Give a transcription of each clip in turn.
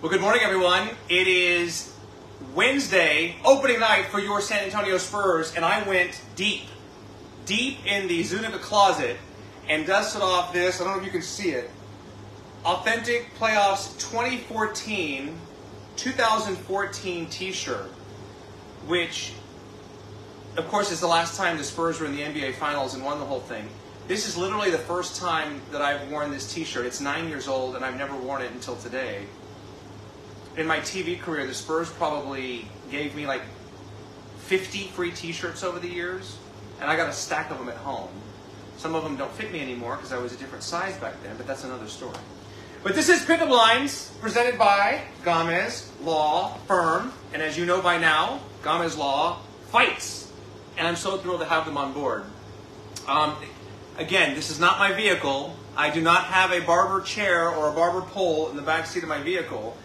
Well, good morning, everyone. It is Wednesday, opening night for your San Antonio Spurs, and I went deep in the Zuniga closet and dusted off this, I don't know if you can see it, Authentic Playoffs 2014 t-shirt, which, of course, is the last time the Spurs were in the NBA Finals and won the whole thing. This is literally the first time that I've worn this t-shirt. It's 9 years old, and I've never worn it until today. In my TV career, the Spurs probably gave me like 50 free t-shirts over the years, and I got a stack of them at home. Some of them don't fit me anymore because I was a different size back then, but that's another story. But this is Pickup Lines, presented by Gamez Law Firm, and as you know by now, Gamez Law fights, and I'm so thrilled to have them on board. Again, this is not my vehicle. I do not have a barber chair or a barber pole in the back seat of my vehicle.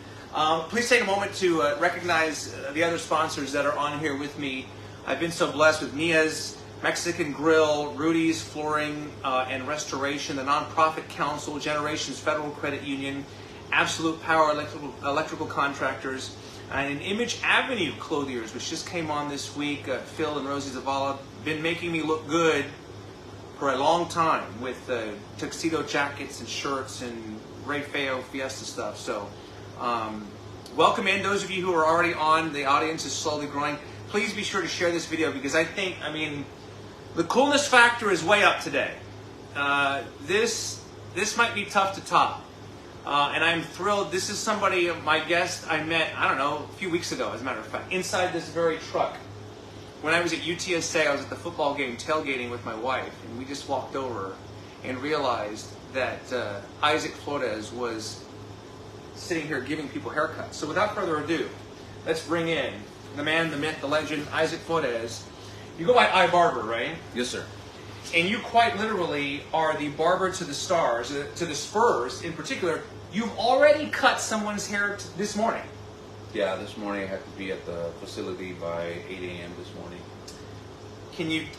Please take a moment to recognize the other sponsors that are on here with me. I've been so blessed with Mia's Mexican Grill, Rudy's Flooring and Restoration, the Nonprofit Council, Generations Federal Credit Union, Absolute Power Electrical Contractors, and Image Avenue Clothiers, which just came on this week. Phil and Rosie Zavala been making me look good for a long time with tuxedo jackets and shirts and Ray Feo Fiesta stuff. So welcome in. Those of you who are already on, the audience is slowly growing. Please be sure to share this video because I mean, the coolness factor is way up today. This might be tough to top. And I'm thrilled. This is somebody, my guest I met, I don't know, a few weeks ago, as a matter of fact, inside this very truck. When I was at UTSA, I was at the football game tailgating with my wife, and we just walked over and realized that Isaac Flores was sitting here giving people haircuts. So without further ado, let's bring in the man, the myth, the legend, Isaac Flores. You go by Barber, right? Yes, sir. And you quite literally are the barber to the stars, to the Spurs in particular. You've already cut someone's hair this morning. Yeah, this morning I had to be at the facility by 8 a.m. this morning.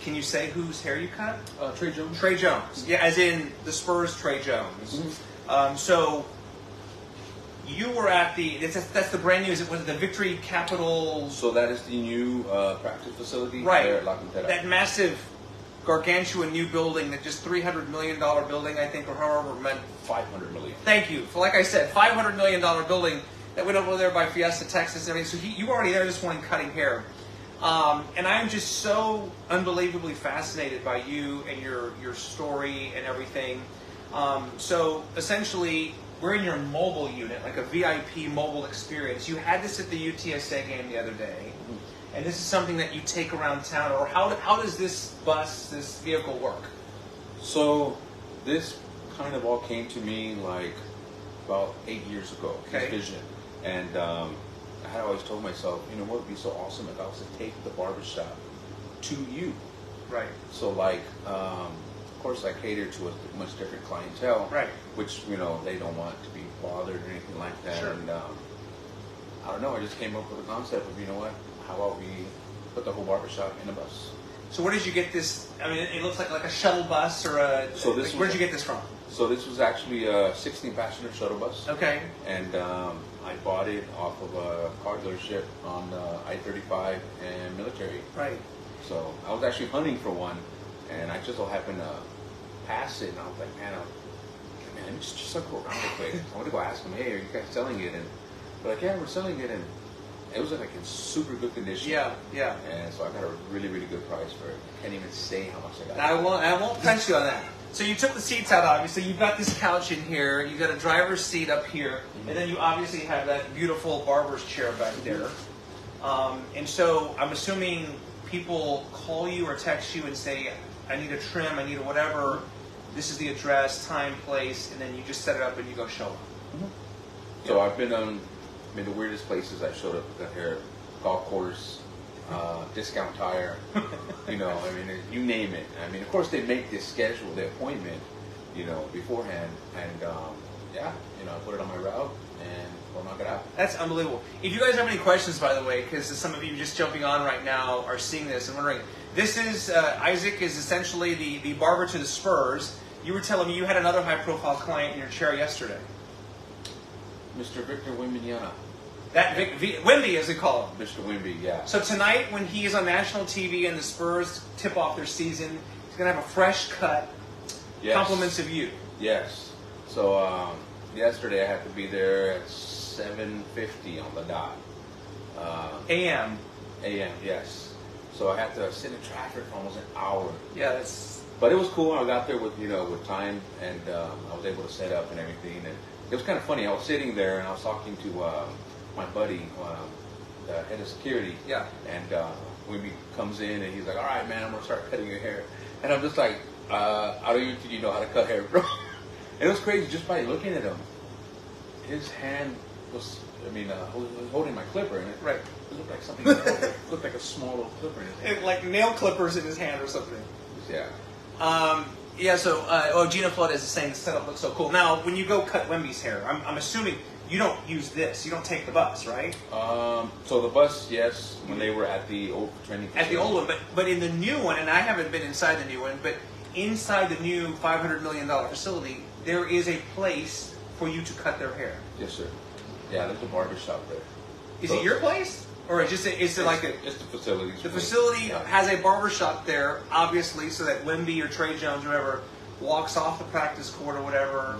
Can you say whose hair you cut? Trey Jones. Trey Jones. Yeah, as in the Spurs Trey Jones. Mm-hmm. So you were at that's the brand new, was it the Victory Capital? So that is the new practice facility right. There at La Cantera. That massive, gargantuan new building, that just $300 million building, I think, or however meant. $500 million. Thank you. Like I said, $500 million building that went over there by Fiesta, Texas. I mean, so you were already there this morning cutting hair. And I'm just so unbelievably fascinated by you and your story and everything. So essentially, we're in your mobile unit, like a VIP mobile experience. You had this at the UTSA game the other day, and this is something that you take around town. Or how does this vehicle work? So this kind of all came to me like about 8 years ago. Okay. This vision, and I had always told myself, you know, what would be so awesome if I was to take the barbershop to you. Right. So like, of course, I cater to a much different clientele, right? Which, you know, they don't want to be bothered or anything like that. Sure. And I don't know. I just came up with a concept of, you know what? How about we put the whole barbershop in a bus? So where did you get this? I mean, it looks like a shuttle bus or a. So where did you get this from? So this was actually a 16-passenger shuttle bus. Okay. And I bought it off of a car dealership on I-35 and Military. Right. So I was actually hunting for one, and I just so happened to pass it, and I was like, man, let me just go around real quick. I want to go ask them, hey, are you guys selling it? And they're like, yeah, we're selling it, and it was like in super good condition. Yeah, yeah. And so I got a really, really good price for it. I can't even say how much I got. I won't press you on that. So you took the seats out, obviously. You've got this couch in here. You've got a driver's seat up here. And then you obviously have that beautiful barber's chair back there. And so I'm assuming people call you or text you and say, I need a trim, I need a whatever. This is the address, time, place, and then you just set it up and you go show up. So I've been the weirdest places I showed up with the hair. Golf course, discount tire, you know, I mean, you name it. I mean, of course, they make this schedule, the appointment, you know, beforehand. And, yeah, you know, I put it on my route and we'll knock it out. That's unbelievable. If you guys have any questions, by the way, because some of you just jumping on right now are seeing this and wondering, this is, Isaac is essentially the barber to the Spurs. You were telling me you had another high-profile client in your chair yesterday. Mr. Victor Wembanyama. That Wemby, as they call him. Mr. Wemby, yeah. So tonight, when he is on national TV and the Spurs tip off their season, he's going to have a fresh cut. Yes. Compliments of you. Yes. So yesterday I had to be there at 7:50 on the dot. A.M. A.M. Yes. So I had to sit in traffic for almost an hour. Yeah, that's. But it was cool. I got there with with time, and I was able to set up and everything. And it was kind of funny. I was sitting there and I was talking to my buddy, the head of security. Yeah. And when he comes in and he's like, "All right, man, I'm gonna start cutting your hair," and I'm just like, "I don't even think you know how to cut hair, bro." And it was crazy just by looking at him. His hand was, was holding my clipper, and right. It looked like something. It looked like a small little clipper in his hand. Like nail clippers in his hand or something. Yeah. Yeah. So, Gina Flores is saying the setup looks so cool. Now, when you go cut Wemby's hair, I'm assuming you don't use this. You don't take the bus, right? So the bus, yes, when they were at the old training facility. At the old one, but in the new one, and I haven't been inside the new one, but inside the new $500 million facility, there is a place for you to cut their hair. Yes, sir. Yeah, there's a barber shop there. Is it your place? Or is it It's the facility. The facility has a barber shop there, obviously, so that Wemby or Trey Jones or whoever walks off the practice court or whatever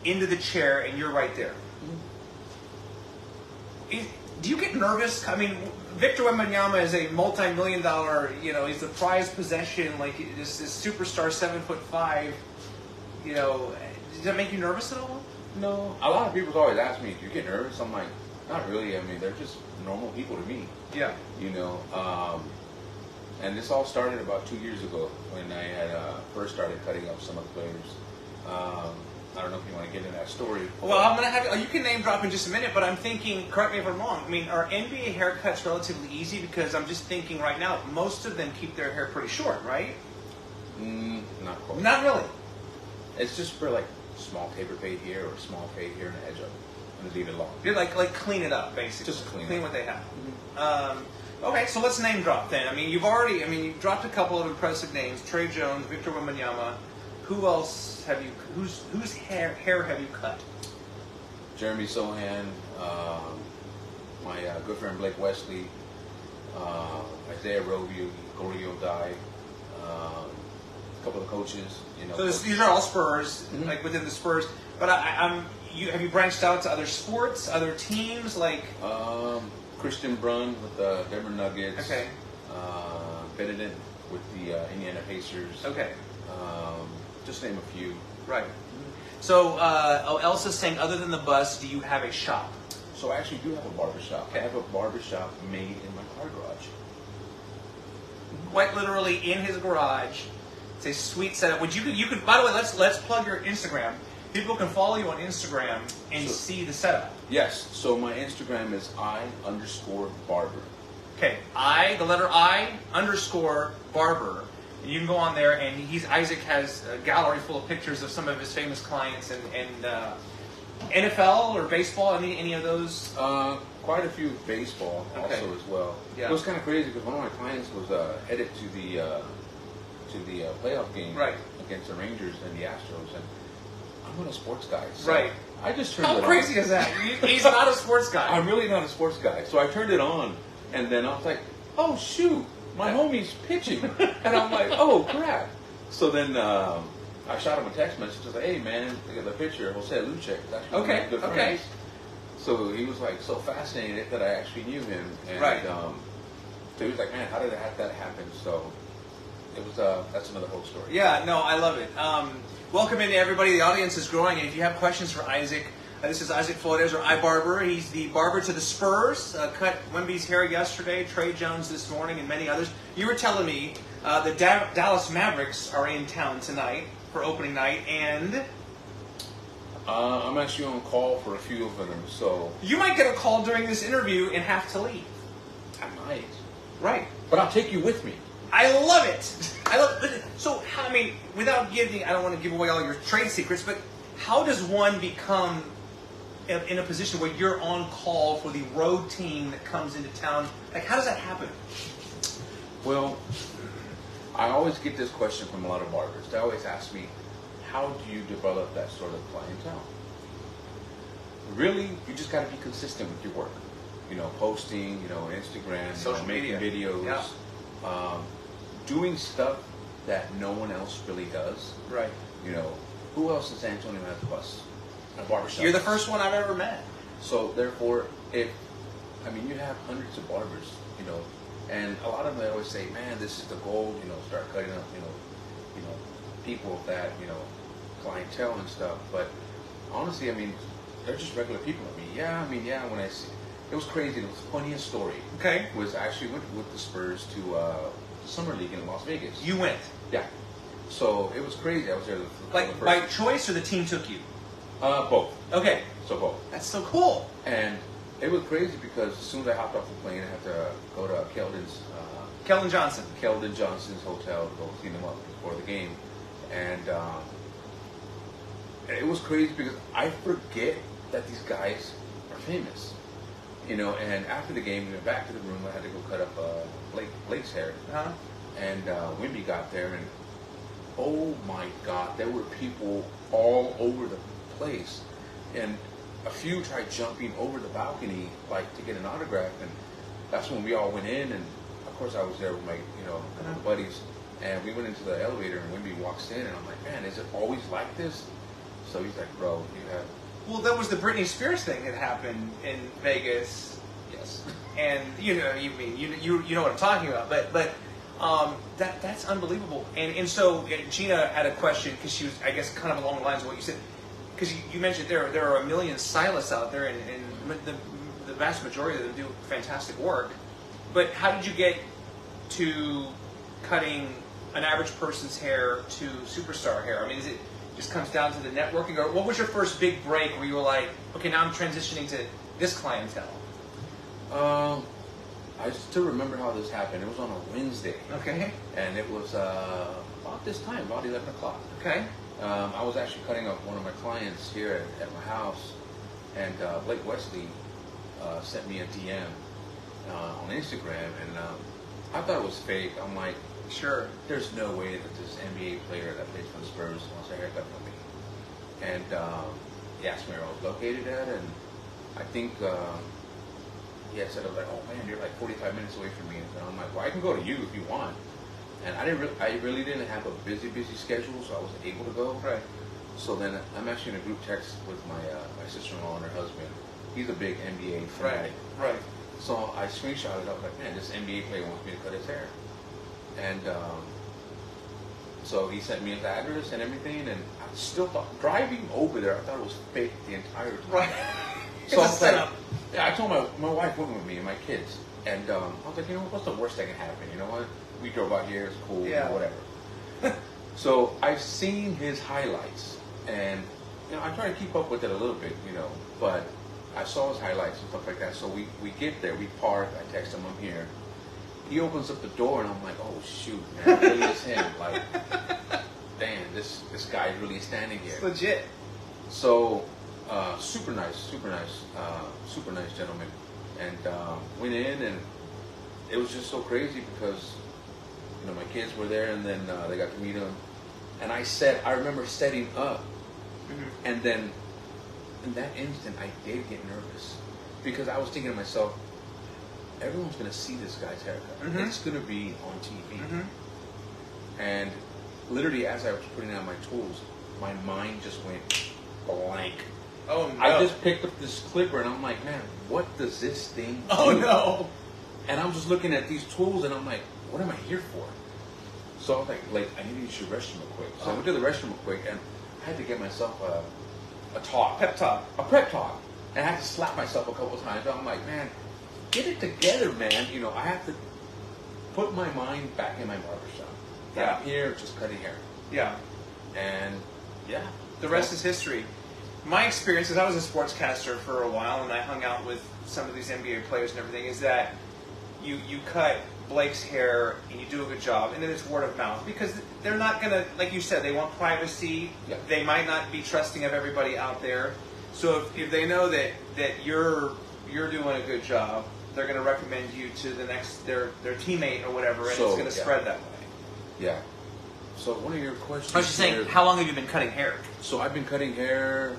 into the chair, and you're right there. Do you get nervous? I mean, Victor Wembanyama is a multi-million-dollar, he's the prized possession, like this superstar, 7'5". Does that make you nervous at all? No. A lot of people always ask me, "Do you get nervous?" I'm like, not really. I mean, they're just normal people to me. Yeah. And this all started about 2 years ago when I had first started cutting up some of the players. I don't know if you want to get into that story. Well, I'm going to have you can name drop in just a minute, but I'm thinking, correct me if I'm wrong, I mean, are NBA haircuts relatively easy? Because I'm just thinking right now, most of them keep their hair pretty short, right? Not quite. Not really. It's just for like small taper fade here or small fade here and the edge of it, and leave it long. You're like clean it up, basically. Just clean what they have. Okay, so let's name drop then. I mean, you've dropped a couple of impressive names: Trey Jones, Victor Wembanyama. Who else have you? Whose hair have you cut? Jeremy Sohan, my good friend Blake Wesley, Isaiah Roby, Corey O'Dye, a couple of coaches. So these are all Spurs, like within the Spurs. But have you branched out to other sports, other teams, like? Christian Brunn with the Denver Nuggets. Okay. Benedict with the Indiana Pacers. Okay. Just name a few. Right. So, Elsa's saying, other than the bus, do you have a shop? So I actually do have a barber shop. Okay. I have a barber shop made in my car garage. Quite literally in his garage. It's a sweet setup. Which you could. By the way, let's plug your Instagram. People can follow you on Instagram and see the setup. Yes. So my Instagram is I_barber. Okay. The letter I_barber. You can go on there, and Isaac has a gallery full of pictures of some of his famous clients and NFL or baseball. Any of those? Quite a few baseball also as well. Yeah. It was kind of crazy because one of my clients was headed to the playoff game against the Rangers and the Astros, and I'm not a sports guy. So right. I just turned it on. How crazy is that? He's not a sports guy. I'm really not a sports guy. So I turned it on, and then I was like, oh, shoot, my homie's pitching. And I'm like, oh, crap. So then I shot him a text message. I was like, hey, man, look at the picture. Jose Luce. Okay. Good friends. So he was like so fascinated that I actually knew him. And, right. So he was like, man, how did that happen? So it was that's another whole story. Yeah, no, I love it. Welcome into everybody. The audience is growing, and if you have questions for Isaac, this is Isaac Flores, or iBarber. He's the barber to the Spurs. Cut Wemby's hair yesterday, Trey Jones this morning, and many others. You were telling me the Dallas Mavericks are in town tonight for opening night, and I'm actually on call for a few of them, so you might get a call during this interview and have to leave. I might. Right. But I'll take you with me. I love it. I love it. So, I mean, without giving, I don't want to give away all your trade secrets, but how does one become in a position where you're on call for the road team that comes into town? Like, how does that happen? Well, I always get this question from a lot of barbers. They always ask me, how do you develop that sort of clientele? really, you just got to be consistent with your work. Posting, Instagram, social making media videos, doing stuff that no one else really does. Right. Who else in San Antonio has a bus? A barbershop. You're the first one I've ever met. So therefore, you have hundreds of barbers, and a lot of them they always say, man, this is the goal, start cutting up, people with that, clientele and stuff. But honestly, they're just regular people. When I see, it was crazy. It was the funniest story. Okay. Was I actually went with the Spurs to the Summer League in Las Vegas. You went? Yeah. So it was crazy. I was there like by choice, or the team took you? Both. Okay. So both. That's so cool. And it was crazy because as soon as I hopped off the plane, I had to go to Keldon Johnson. Keldon Johnson's hotel to go clean them up before the game. And it was crazy because I forget that these guys are famous. And after the game, we went back to the room. I had to go cut up Blake's hair. Uh-huh. And Wimby got there, and oh my God, there were people all over the place. And a few tried jumping over the balcony, to get an autograph. And that's when we all went in. And of course, I was there with my, buddies. And we went into the elevator, and Wimby walks in, and I'm like, man, is it always like this? So he's like, bro, you have. Well, that was the Britney Spears thing that happened in Vegas. Yes. And you know what I'm talking about. But that's unbelievable. And so Gina had a question, because she was, I guess, kind of along the lines of what you said. Because you mentioned there are a million stylists out there, and the vast majority of them do fantastic work. But how did you get to cutting an average person's hair to superstar hair? Is it just comes down to the networking, or what was your first big break where you were like, okay, now I'm transitioning to this clientele? I still remember how this happened. It was on a Wednesday. Okay. And it was about this time, about 11 o'clock. Okay. I was actually cutting up one of my clients here at my house, and Blake Wesley sent me a DM on Instagram, and I thought it was fake. I'm like, sure, there's no way that this NBA player that plays for the Spurs wants a haircut from me. And he asked me where I was located at, and I think he had said, I was like, oh man, you're like 45 minutes away from me. And I'm like, well, I can go to you if you want. And I really didn't have a busy schedule, so I wasn't able to go. Right. So then I'm actually in a group text with my sister-in-law and her husband. He's a big NBA fanatic. Right. So I screenshotted it. I was like, man, this NBA player wants me to cut his hair. And so he sent me his address and everything, and I still thought, driving over there, I thought it was fake the entire time. Right. So I was like, yeah, I told my wife went with me and my kids, and I was like, what's the worst that can happen? You know what? We drove out here, it's cool, whatever. So I've seen his highlights, and I try to keep up with it a little bit, but I saw his highlights and stuff like that. So we get there, we park, I text him, I'm here. He opens up the door, and I'm like, oh shoot, man, it really is him. Like, damn, this guy really standing here. It's legit. So super nice gentleman, and went in, and it was just so crazy because my kids were there, and then they got to meet him, and I remember setting up, and then in that instant I did get nervous because I was thinking to myself, everyone's going to see this guy's haircut. It's going to be on TV. And literally, as I was putting out my tools, my mind just went blank. Oh no! I just picked up this clipper, and I'm like, man, what does this thing do? Oh no! And I'm just looking at these tools, and I'm like, what am I here for? So I was like, I need to use your restroom real quick. So I went to the restroom real quick, and I had to get myself a talk. Pep talk. A prep talk. And I had to slap myself a couple of times. I'm like, man, get it together, man. I have to put my mind back in my barbershop. Yeah. I'm here just cutting hair. Yeah. And, yeah. The rest is history. My experience is I was a sportscaster for a while, and I hung out with some of these NBA players and everything, is that you cut Blake's hair and you do a good job, and then it's word of mouth, because they're not going to, like you said, they want privacy. Yeah. They might not be trusting of everybody out there. So if they know that you're doing a good job, they're going to recommend you to the next their teammate or whatever, and it's going to spread that way. Yeah. So one of your questions. I was just saying, how long have you been cutting hair? So I've been cutting hair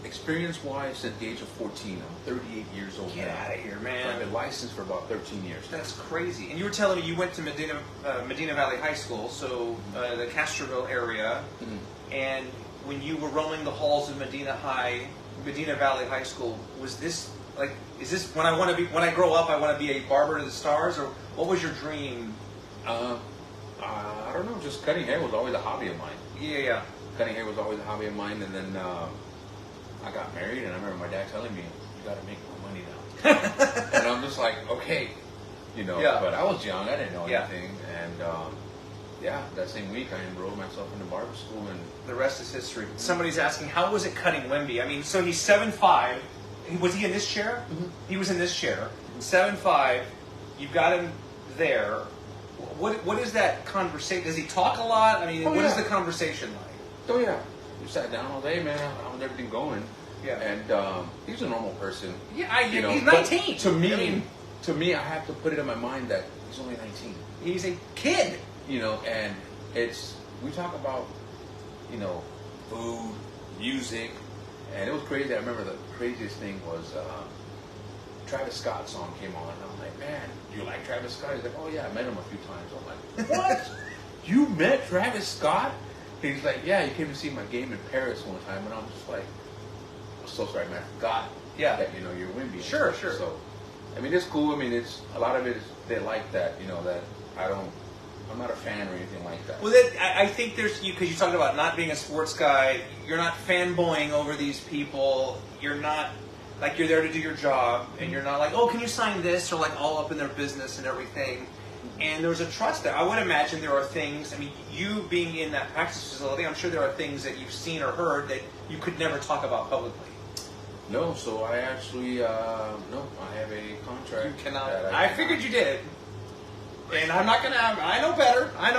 Experience-wise, at the age of 14, I'm 38 years old Get now. out of here, I've man. been licensed for about 13 years. That's crazy. And you were telling me you went to Medina Valley High School, so the Castroville area. Mm-hmm. And when you were roaming the halls of Medina Valley High School, was this like, is this when I grow up, I want to be a barber to the stars, or what was your dream? I don't know, just cutting hair was always a hobby of mine. Yeah. Cutting hair was always a hobby of mine, and then I got married, and I remember my dad telling me, "You got to make more money now." And I'm just like, okay, you know. Yeah. But I was young, I didn't know Yeah. anything, and that same week I enrolled myself into barber school, and The rest is history. Somebody's asking, how was it cutting Wemby? I mean, so he's 7'5". Was he in this chair? Mm-hmm. He was in this chair. 7'5". You've got him there. What is that conversation? Does he talk a lot? I mean, what is the conversation like? oh yeah, we sat down all day, man. How's everything going? Yeah. And he's a normal person. Yeah, you know, he's but 19. To me, I have to put it in my mind that he's only 19. He's a kid. You know, and we talk about, you know, food, music, and it was crazy. I remember the craziest thing was Travis Scott's song came on, and I'm like, man, do you like Travis Scott? He's like, oh yeah, I met him a few times. I'm like, what? You met Travis Scott? And he's like, yeah, he came to see my game in Paris one time, and I'm just like, I'm so sorry, man, I forgot that, you know, you're Wemby. Sure. So, I mean, it's cool. I mean, it's a lot of it is they like that, you know, that I'm not a fan or anything like that. Well, I think there's because you talked about not being a sports guy. You're not fanboying over these people. You're not like you're there to do your job, and you're not like, oh, can you sign this, or like all up in their business and everything. And there's a trust there. I would imagine there are things. I mean, you being in that practice facility, I'm sure there are things that you've seen or heard that you could never talk about publicly. No, so I actually no, I have a contract. You cannot. I figured you did. And I'm not gonna. I know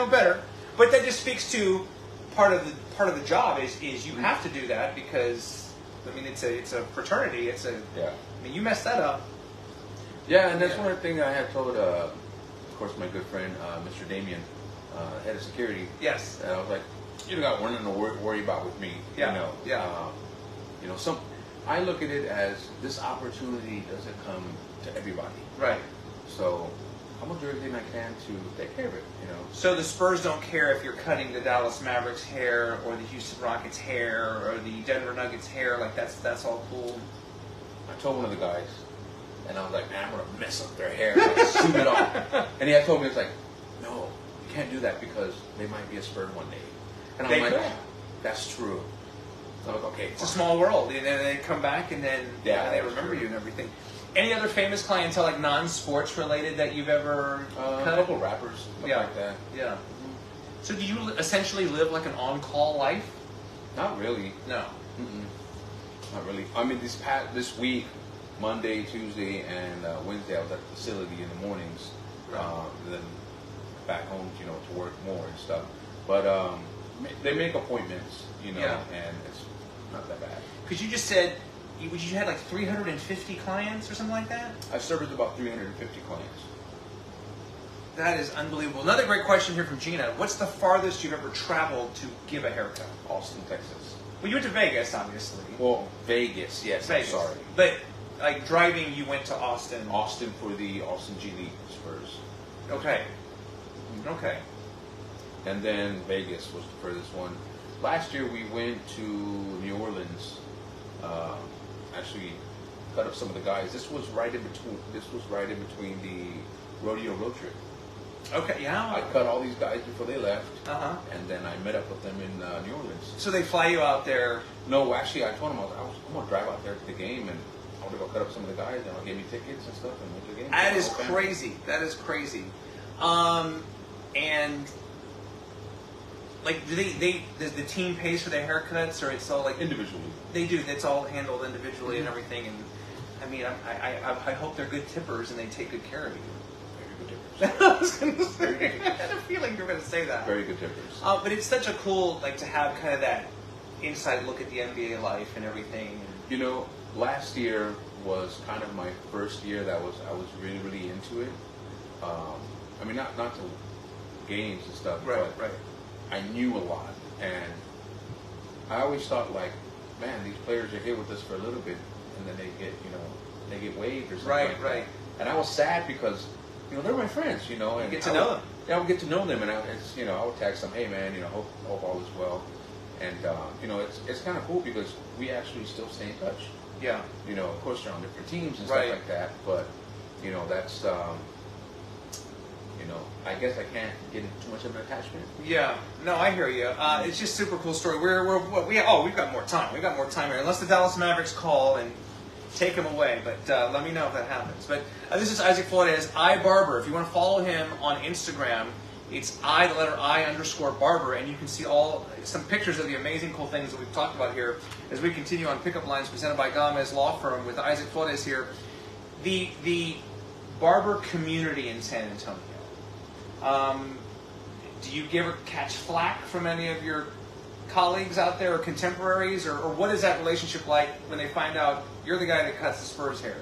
better. But that just speaks to part of the job is you have to do that because I mean it's a fraternity. Yeah. I mean you messed that up. Yeah, and that's one of the things I had told, of course, my good friend Mr. Damien, head of security. Yes. And I was like, you don't got nothing to worry about with me. Yeah. You know. Yeah. You know, I look at it as this opportunity doesn't come to everybody. Right. So I'm gonna do everything I can to take care of it, you know. So the Spurs don't care if you're cutting the Dallas Mavericks hair or the Houston Rockets hair or the Denver Nuggets hair. Like that's all cool. I told one of the guys, and I was like, man, I'm gonna mess up their hair, like, zoom it off. And he had told me, it's like, no, you can't do that because they might be a Spur one day. And I'm like, that's true. So I'm like, okay, it's a small world. And then they come back and then they remember true. you and everything. Any other famous clientele, like non-sports related, that you've ever a cut? couple rappers, stuff like that. Yeah. Mm-hmm. So do you essentially live like an on-call life? Not really. No. Not really. I mean, this week, Monday, Tuesday, and Wednesday, I was at the facility in the mornings. Right. Then back home, you know, to work more and stuff. But they make appointments, you know, and it's not that bad. Because you just said you had like 350 clients or something like that? I serviced about 350 clients. That is unbelievable. Another great question here from Gina. What's the farthest you've ever traveled to give a haircut? Austin, Texas. Well, you went to Vegas, obviously. Well, Vegas, yes. Vegas. I'm sorry. But like driving, you went to Austin. Austin for the Austin G League Spurs. Okay. Okay. And then Vegas was the furthest one. Last year we went to New Orleans. Actually, cut up some of the guys. This was right in between the rodeo road trip. Okay. Yeah. I cut all these guys before they left, And then I met up with them in New Orleans. so they fly you out there. No, actually, I told them I'm gonna drive out there to the game, and I want to go cut up some of the guys, and I'll give me tickets and stuff, and went to the game. That is crazy. That is crazy. And like, does the team pays for their haircuts, or it's all like Individually. They do. It's all handled individually and everything. And I mean, I hope they're good tippers and they take good care of you. Very good tippers. I was going to say, I had a feeling you were going to say that. Very good tippers. But it's such a cool, like, to have kind of that inside look at the NBA life and everything. You know, last year was kind of my first year that I was really, really into it. I mean, not to games and stuff, but Right. I knew a lot, and I always thought, like, man, these players are here with us for a little bit, and then they get waived or something. Right, like right. That. And I was sad because, they're my friends, and get to know them. Yeah, I would get to know them, and I would text them, hey man, hope all is well, and it's kind of cool because we actually still stay in touch. Yeah. Of course they're on different teams and Right. stuff like that, but that's I guess I can't get into too much of an attachment. Yeah, no, I hear you. It's just super cool story. We've got more time. We've got more time here, unless the Dallas Mavericks call and take him away. But let me know if that happens. But this is Isaac Flores, iBarber. If you want to follow him on Instagram, it's _Barber, and you can see some pictures of the amazing cool things that we've talked about here as we continue on Pickup Lines presented by Gamez Law Firm with Isaac Flores here. The barber community in San Antonio. Do you ever catch flack from any of your colleagues out there or contemporaries, or what is that relationship like when they find out you're the guy that cuts the Spurs hair?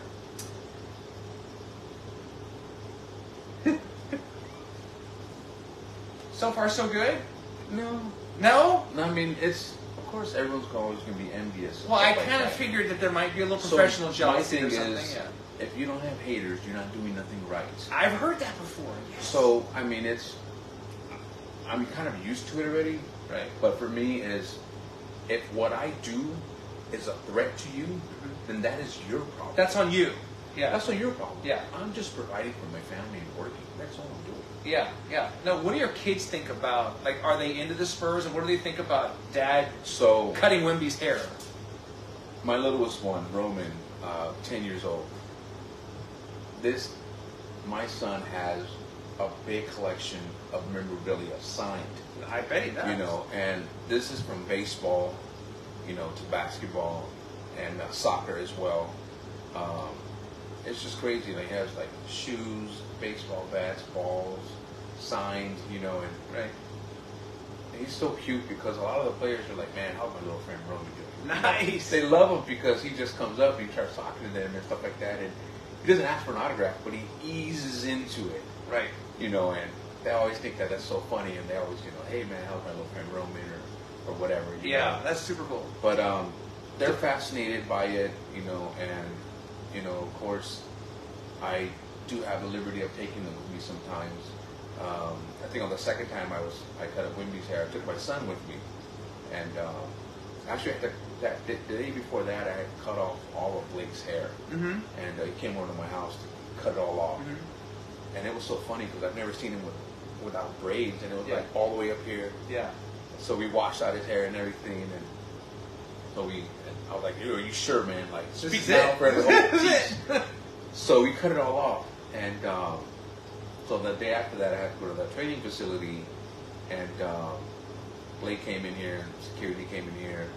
So far, so good? No. No? I mean, of course, everyone's always going to be envious. Well, I kind of figured that there might be a little professional jealousy or something. Yeah. If you don't have haters, you're not doing nothing right. I've heard that before. Yes. So, I mean, I'm kind of used to it already. Right. But for me, if what I do is a threat to you, then that is your problem. That's on you. Yeah. That's not your problem. Yeah. I'm just providing for my family and working. That's all I'm doing. Yeah, yeah. Now, what do your kids think about? Like, are they into the Spurs, and what do they think about Dad cutting Wemby's hair? My littlest one, Roman, 10 years old. My son has a big collection of memorabilia signed. I bet he does. And this is from baseball, to basketball and soccer as well. It's just crazy. He has like shoes, baseball bats, balls, signed, and right. He's so cute because a lot of the players are like, man, how's my little friend Roman doing? Nice. They love him because he just comes up and he starts talking to them and stuff like that, and he doesn't ask for an autograph, but he eases into it. Right. And they always think that that's so funny, and they always, hey man, how's my little friend Roman or whatever. Yeah, that's super cool. But they're fascinated by it, and of course, I do have the liberty of taking them with me sometimes. I think on the second time I cut up Wemby's hair, I took my son with me, and actually the day before that I had cut off all of Blake's hair, and he came over to my house to cut it all off, and it was so funny because I've never seen him without braids, and it was like all the way up here. Yeah. So we washed out his hair and everything, and so I was like, "Are you sure, man? Like, speak now, forever." So we cut it all off, and so the day after that, I had to go to the training facility, and Blake came in here, and security came in here,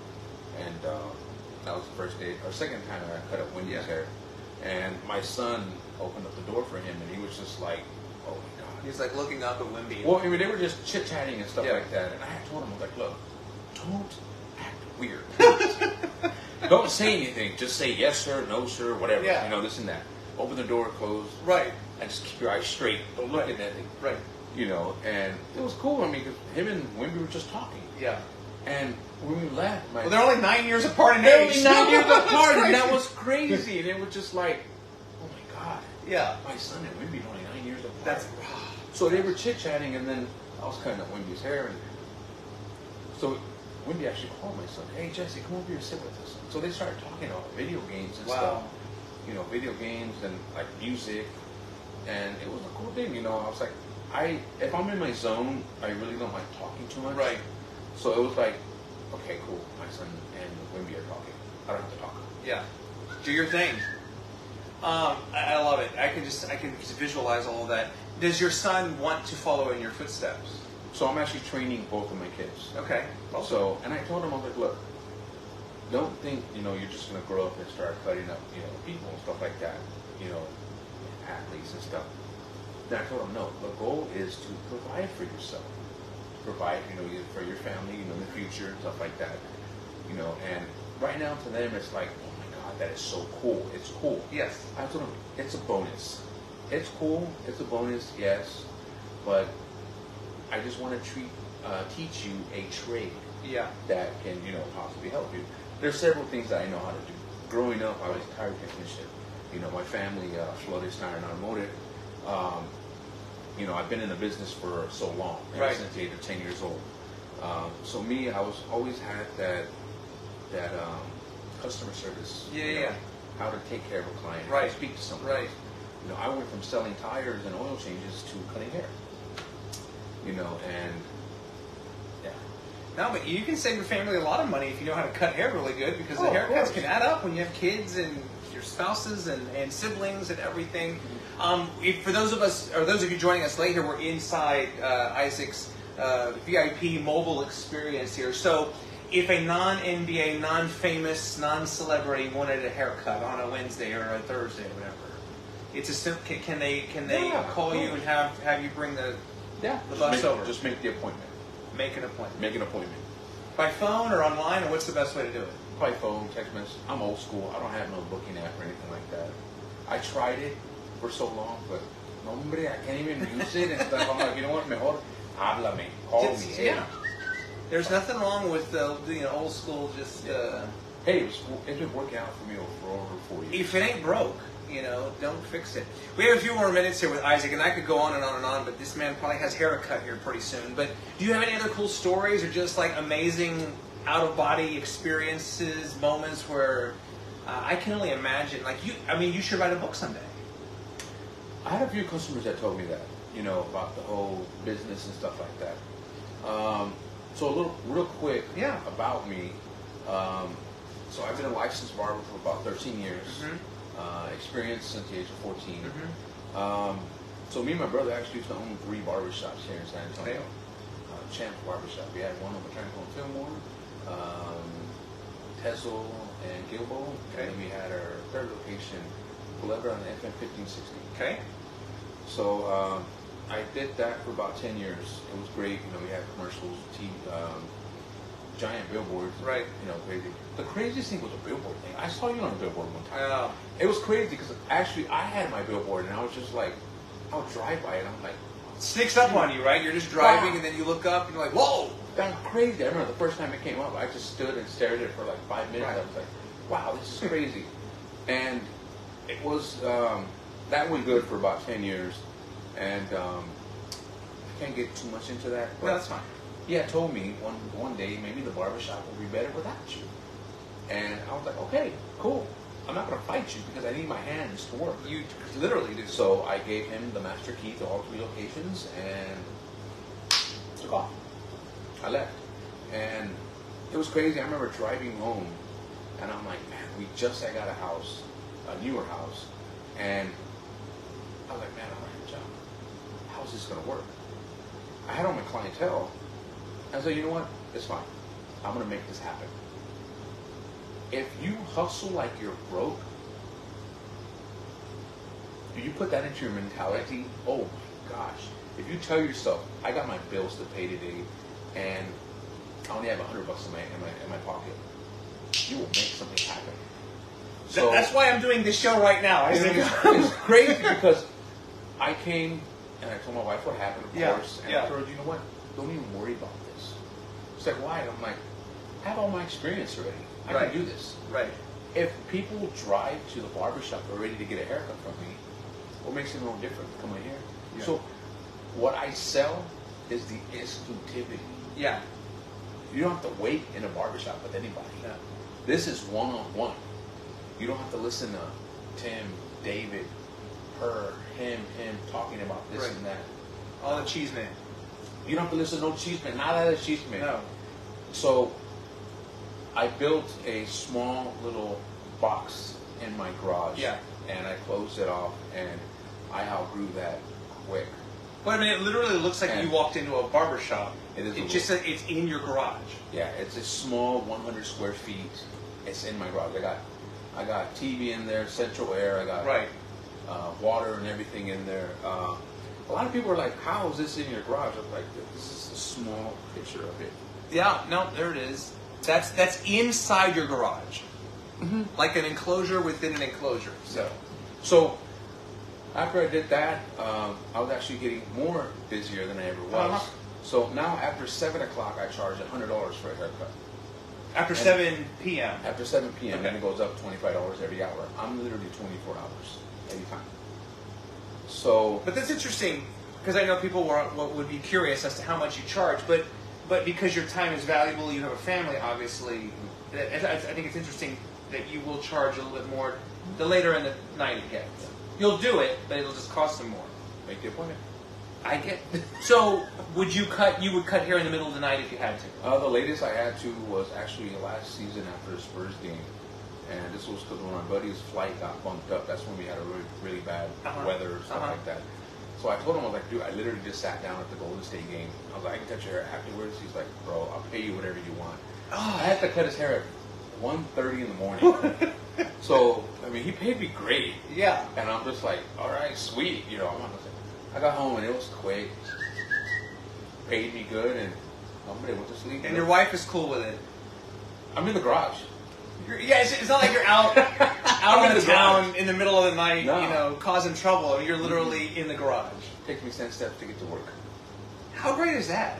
and that was the first day, or second time I cut up Wendy's hair, and my son opened up the door for him, and he was just like, "Oh my God!" He's like looking up at Wemby. Well, I mean, they were just chit chatting and stuff like that, and I had told him, I was like, "Look, don't act weird. Don't say anything. Just say yes, sir, no, sir, whatever. This and that. Open the door, close, right, and just keep your eyes straight. Don't look at anything, right. And it was cool. I mean, 'cause him and Wemby were just talking. Yeah. And when we left, they're only 9 years apart in age. They're only 9 years apart, and that was crazy. And it was just like, oh my God. Yeah. My son and Wemby are only 9 years apart. That's. So they were chit chatting, and then I was cutting up Wemby's hair, and so Wemby actually called my son, "Hey Jesse, come over here and sit with us." So they started talking about video games and stuff. Video games and like music, and it was a cool thing. I was like, if I'm in my zone, I really don't like talking too much. Right. So it was like, okay, cool. My son and Wemby are talking. I don't have to talk. Yeah. Do your thing. I love it. I can just visualize all of that. Does your son want to follow in your footsteps? So I'm actually training both of my kids. Okay. So, and I told him, I was like, look, don't think, you're just going to grow up and start cutting up, people and stuff like that, athletes and stuff. Then I told him, no, the goal is to provide for yourself. Provide, for your family, in the future, and stuff like that. And right now to them, it's like, oh my God, that is so cool. It's cool. Yes. I told them, it's a bonus. It's cool. It's a bonus, yes. But I just want to teach you a trade. Yeah. That can, possibly help you. there's several things that I know how to do. Growing up, I was a tire technician. You know, my family, Flores Tire and Automotive. You know, I've been in the business for so long, right. since the age of 10 years old. So me, I was always had that customer service. Yeah, you know, yeah. How to take care of a client, right. how to speak to someone. Right. You know, I went from selling tires and oil changes to cutting hair. You know, and yeah. No, but you can save your family a lot of money if you know how to cut hair really good, because the haircuts can add up when you have kids and your spouses and siblings and everything. For those of us, or those of you joining us late here, we're inside Isaac's VIP mobile experience here. So if a non-NBA, non-famous, non-celebrity wanted a haircut on a Wednesday or a Thursday or whatever, it's a simple. Can they call you and have you bring the bus over? Just make the appointment. Make an appointment. Make an appointment. By phone or online, or what's the best way to do it? By phone, text message. I'm old school. I don't have no booking app or anything like that. I tried it for so long, but hombre, I can't even use it and stuff. I'm like, you know what? Mejor háblame. Call me. Yeah. There's nothing wrong with the old school. Just hey, it's been working out for me for over 4 years. If it ain't broke, don't fix it. We have a few more minutes here with Isaac, and I could go on and on and on, but this man probably has haircut here pretty soon. But do you have any other cool stories or just like amazing out-of-body experiences, moments where I can only imagine, you should write a book someday. I had a few customers that told me that, about the whole business and stuff like that. So a little, real quick about me. So I've been a licensed barber for about 13 years. Mm-hmm. Experienced since the age of 14. Mm-hmm. So me and my brother actually used to own 3 barbershops here in San Antonio. Champ Barbershop. We had one on Mechanical and Fillmore, Tezel and Gilbo, and then we had our third location, Culebra on FM 1560. Okay. So I did that for about 10 years. It was great. We had commercials, giant billboards. Right. Crazy. The craziest thing was a billboard thing. I saw you on a billboard one time. Oh. It was crazy because actually I had my billboard and I was just like, I would drive by it and I'm like, sneaks up on you, right? You're just driving and then you look up and you're like, whoa! That's crazy. I remember the first time it came up, I just stood and stared at it for like 5 minutes. Right. I was like, wow, this is crazy. And it was, that went good for about 10 years. And I can't get too much into that. But no, that's fine. Yeah, told me one day maybe the barbershop will be better without you. And I was like, okay, cool. I'm not going to fight you because I need my hands to work. You literally do. So I gave him the master key to all 3 locations and took off. I left. And it was crazy. I remember driving home and I'm like, man, we just got a house, a newer house. And I was like, man, I don't have a job. How's this going to work? I had all my clientele. I said, you know what? It's fine. I'm going to make this happen. If you hustle like you're broke, do you put that into your mentality? Oh my gosh. If you tell yourself, I got my bills to pay today and I only have $100 in my pocket, you will make something happen. So that's why I'm doing this show right now. It's crazy because I came and I told my wife what happened, of course, and I told her, you know what? Don't even worry about this. She's like, why? And I'm like, I have all my experience already. I can do this. Right. If people drive to the barbershop ready to get a haircut from me, what makes it no different coming here? Yeah. So what I sell is the exclusivity. Yeah. You don't have to wait in a barbershop with anybody. Yeah. This is one-on-one. You don't have to listen to Tim, David, her, him talking about this and that. All the cheese man. You don't have to listen to no cheese man. Nada de cheese man. No. So I built a small little box in my garage. Yeah. And I closed it off, and I outgrew that quick. Well, I mean, it literally looks like you walked into a barber shop. It is. It's in your garage. Yeah, it's a small 100 square feet. It's in my garage. I got TV in there, central air. I got water and everything in there. A lot of people are like, "How is this in your garage?" I'm like, "This is a small picture of it." Yeah. No, there it is. That's inside your garage, like an enclosure within an enclosure. So after I did that, I was actually getting more busier than I ever was. So now after 7 o'clock, I charge $100 for a haircut. After 7 p.m. After 7 p.m. Okay. And it goes up $25 every hour. I'm literally $24 every time. So, But that's interesting because I know people would be curious as to how much you charge, but because your time is valuable, you have a family, obviously. I think it's interesting that you will charge a little bit more the later in the night it gets. You'll do it, but it'll just cost them more. make the appointment. I get. So would you cut? You would cut hair in the middle of the night if you had to. The latest I had to was actually last season after the Spurs game, and this was because when my buddy's flight got bumped up. That's when we had a really bad weather or stuff like that. So I told him, I was like, dude, I literally just sat down at the Golden State game. I was like, I can cut your hair afterwards. He's like, bro, I'll pay you whatever you want. Oh. I had to cut his hair at 1:30 in the morning. So I mean, he paid me great. Yeah. And I'm just like, all right, sweet. You know, I got home and it was quick. Paid me good, and I went to sleep. And your wife is cool with it. I'm in the garage. Yeah, it's not like you're out in the town garage. in the middle of the night, No. you know, causing trouble. I mean, you're literally in the garage. Takes me 10 steps to get to work. How great is that?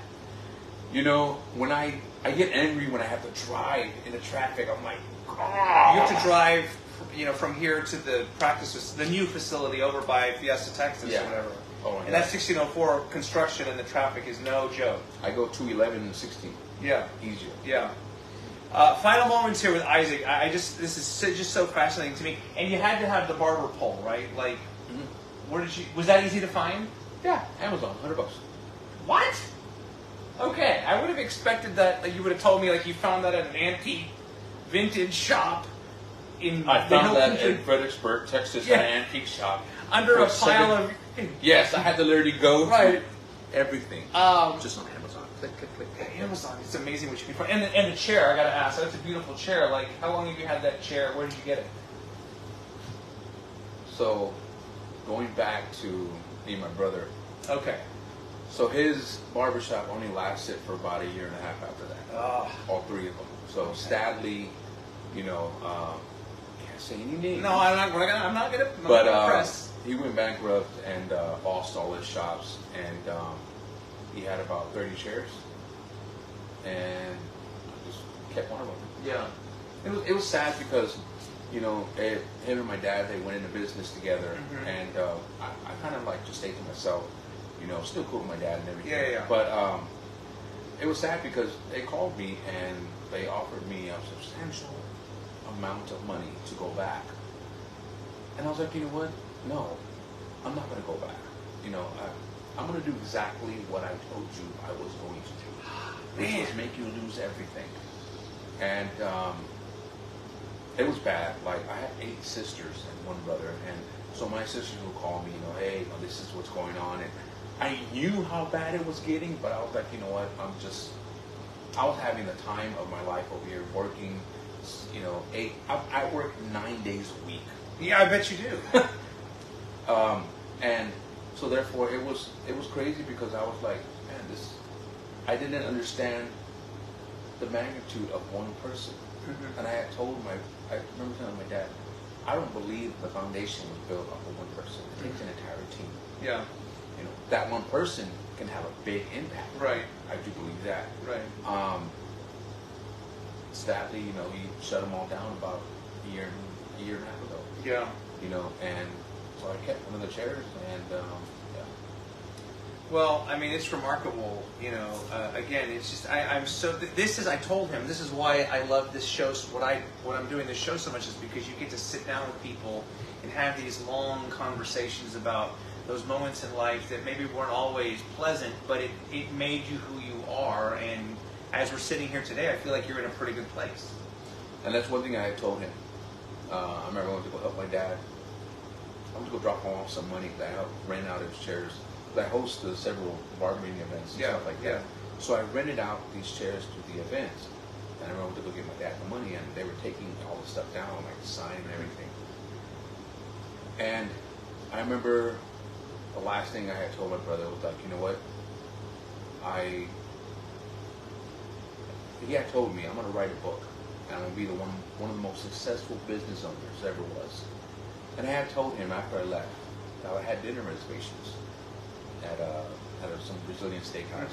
You know, when I get angry when I have to drive in the traffic, I'm like, You have to drive, you know, from here to the the new facility over by Fiesta, Texas, or whatever. Oh my And God. that 1604 construction and the traffic is no joke. I go 211 and 16. Yeah. Easier. Yeah. Final moments here with Isaac. This is just so fascinating to me. And you had to have the barber pole, right? Like, was that easy to find? Yeah, Amazon, $100. What? Okay, I would have expected that like, you would have told me like you found that at an antique vintage shop in I found that Hilton, in Fredericksburg, Texas, Yeah. at an antique shop. under a for pile seven- of Yes, I had to literally go Right. through everything. Just on Amazon. Click, click, click. Amazon. It's amazing what you can find. And the chair, I gotta ask. That's a beautiful chair. Like, how long have you had that chair? Where did you get it? So, going back to me and my brother, Okay. so his barbershop only lasted for about a year and a half after that. All three of them. So sadly, you know, can't say any names. No, I'm not gonna But press. he went bankrupt and lost all his shops, and he had about 30 chairs, and I just kept one of them. Yeah. It was sad because, you know, him and my dad, they went into business together, and I kind of like just stayed to myself. You know, still cool with my dad and everything. Yeah. But it was sad because they called me and they offered me a substantial amount of money to go back. And I was like, you know what? No, I'm not going to go back. You know, I'm going to do exactly what I told you I was going to do, which was make you lose everything. And it was bad. Like, I had 8 sisters and 1 brother, and so my sisters would call me, you know, hey, this is what's going on, and I knew how bad it was getting, but I was like, you know what, I was having the time of my life over here working, you know, I work 9 days a week. Yeah, I bet you do. And so therefore it was crazy because I was like, man, I didn't understand the magnitude of one person. And I remember telling my dad, I don't believe the foundation was built off of one person. It takes an entire team. Yeah. You know, that one person can have a big impact. Right. I do believe that. Right. Sadly, you know, he shut them all down about a year and a half ago. Yeah. You know, and so I kept one of the chairs, and yeah. Well, I mean, it's remarkable, you know. Again, it's just I'm so. This is I told him this is why I love this show. What I'm doing this show so much is because you get to sit down with people and have these long conversations about those moments in life that maybe weren't always pleasant, but it made you who you are. And as we're sitting here today, I feel like you're in a pretty good place. And that's one thing I had told him. I remember I went to go help my dad. I went to go drop him off some money that I helped rent out his chairs. I host several barbering events and stuff like that. So I rented out these chairs to the events. And I remember to go get my dad the money, and they were taking all the stuff down, like the sign and everything. And I remember the last thing I had told my brother was like, you know what? He had told me, I'm going to write a book. And I'm going to be one of the most successful business owners ever was. And I had told him after I left that I had dinner reservations at some Brazilian steakhouse.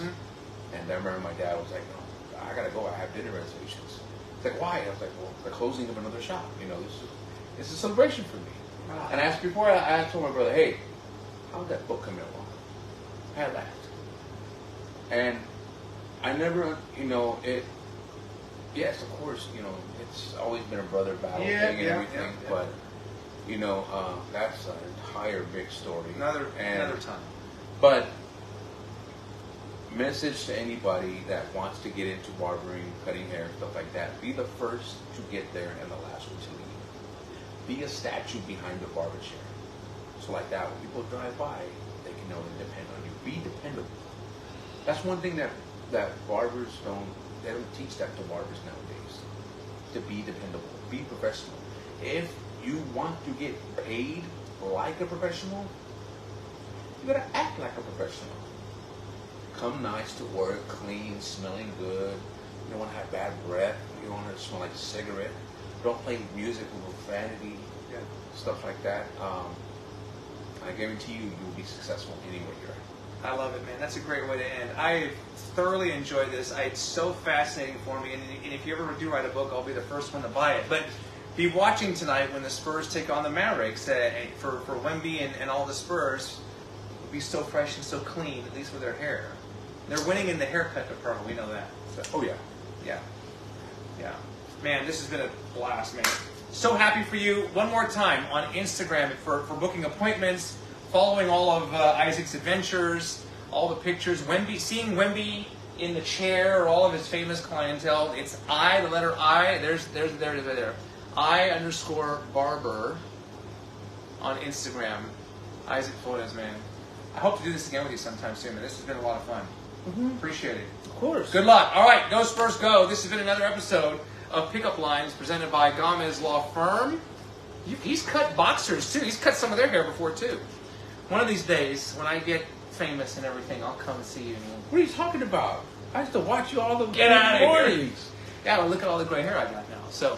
And I remember my dad was like, no, I got to go. I have dinner reservations. It's like, why? I was like, well, the closing of another shop. You know, this is a celebration for me. And I asked before, I told my brother, hey, how'd that book come along? I laughed. And I never, you know, yes, of course, you know, it's always been a brother battle thing and everything, but, you know, that's an entire big story. Another time. But, message to anybody that wants to get into barbering, cutting hair, stuff like that, be the first to get there and the last one to leave. Be a statue behind the barber chair. So like that, when people drive by, they can know they depend on you. Be dependable. That's one thing that barbers they don't teach that to barbers nowadays. To be dependable, be professional. If you want to get paid like a professional, you gotta act like a professional. Come nice to work, clean, smelling good. You don't want to have bad breath. You don't want to smell like a cigarette. Don't play music with profanity, stuff like that. I guarantee you will be successful anywhere you're at. I love it, man. That's a great way to end. I thoroughly enjoyed this. It's so fascinating for me. And if you ever do write a book, I'll be the first one to buy it. But be watching tonight when the Spurs take on the Mavericks. For Wemby and all the Spurs, will be so fresh and so clean, at least with their hair. They're winning in the haircut department. We know that. So, Oh, yeah. Yeah. Man, this has been a blast, man. So happy for you. One more time on Instagram for booking appointments, following all of Isaac's adventures, all the pictures, seeing Wemby in the chair, or all of his famous clientele. It's the letter I. There it is right there. I_barber on Instagram. Isaac Flores, man. I hope to do this again with you sometime soon, man. This has been a lot of fun. Appreciate it. Of course. Good luck. All right, go Spurs, go. This has been another episode of Pickup Lines presented by Gamez Law Firm. He's cut boxers, too. He's cut some of their hair before, too. One of these days, when I get famous and everything, I'll come and see you. What are you talking about? I used to watch you all the Get out of mornings. Yeah, well, look at all the gray hair I got now. So,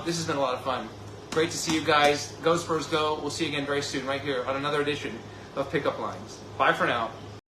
this has been a lot of fun. Great to see you guys. Go Spurs, go. We'll see you again very soon right here on another edition of Pickup Lines. Bye for now.